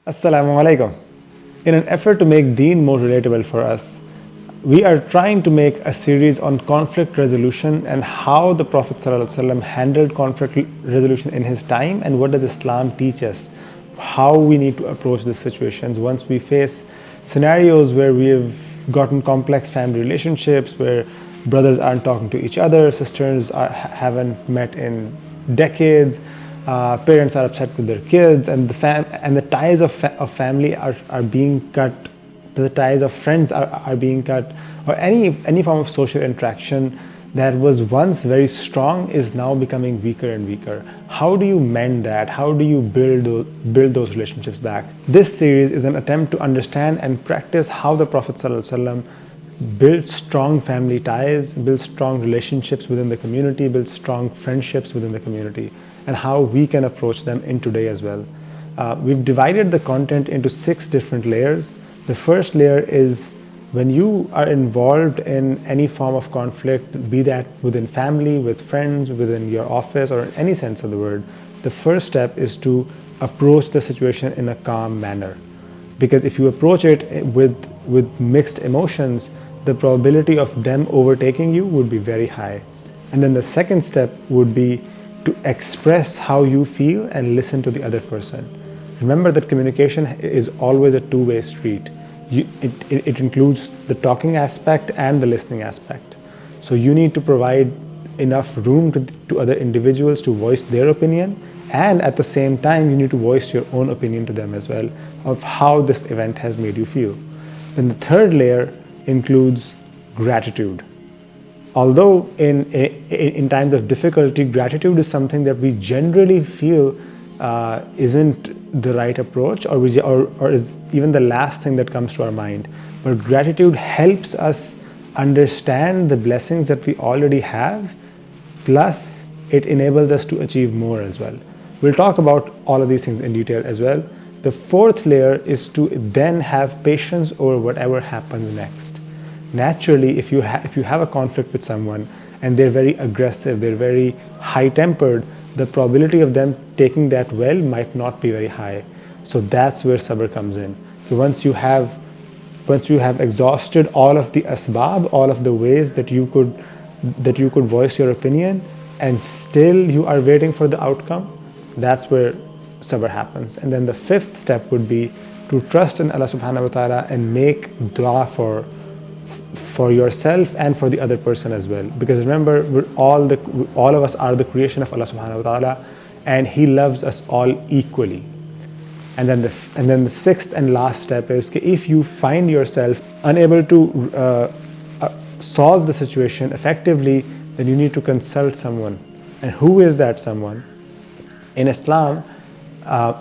Assalamu alaikum. In an effort to make Deen more relatable for us, we are trying to make a series on conflict resolution and how the Prophet ﷺ handled conflict resolution in his time, and what does Islam teach us, how we need to approach these situations once we face scenarios where we have gotten complex family relationships, where brothers aren't talking to each other, sisters haven't met in decades, parents are upset with their kids, and the ties of family are being cut, the ties of friends are being cut, or any form of social interaction that was once very strong is now becoming weaker and weaker. How do you mend that? How do you build those relationships back? This series is an attempt to understand and practice how the Prophet ﷺ built strong family ties, built strong relationships within the community, built strong friendships within the community, and how we can approach them in today as well. We've divided the content into 6 different layers. The first layer is when you are involved in any form of conflict, be that within family, with friends, within your office, or in any sense of the word, the first step is to approach the situation in a calm manner. Because if you approach it with mixed emotions, the probability of them overtaking you would be very high. And then the second step would be to express how you feel and listen to the other person. Remember that communication is always a two-way street. It includes the talking aspect and the listening aspect. So you need to provide enough room to other individuals to voice their opinion, and at the same time you need to voice your own opinion to them as well of how this event has made you feel. Then the third layer includes gratitude. Although in times of difficulty, gratitude is something that we generally feel isn't the right approach, or is even the last thing that comes to our mind. But gratitude helps us understand the blessings that we already have, plus it enables us to achieve more as well. We'll talk about all of these things in detail as well. The fourth layer is to then have patience over whatever happens next. Naturally, if you have a conflict with someone and they're very aggressive, they're very high-tempered, the probability of them taking that well might not be very high. So that's where sabr comes in. So once you have exhausted all of the asbab, all of the ways that you could voice your opinion, and still you are waiting for the outcome, that's where sabr happens. And then the fifth step would be to trust in Allah subhanahu wa ta'ala and make dua for yourself and for the other person as well. Because remember, all of us are the creation of Allah subhanahu wa ta'ala, and He loves us all equally. And then the sixth and last step is if you find yourself unable to solve the situation effectively, then you need to consult someone. And who is that someone? In Islam,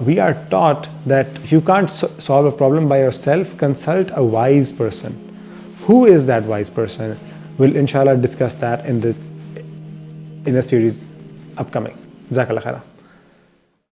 we are taught that if you can't solve a problem by yourself, consult a wise person. Who is that wise person? We'll inshallah discuss that in the series upcoming. Jazakallah khaira.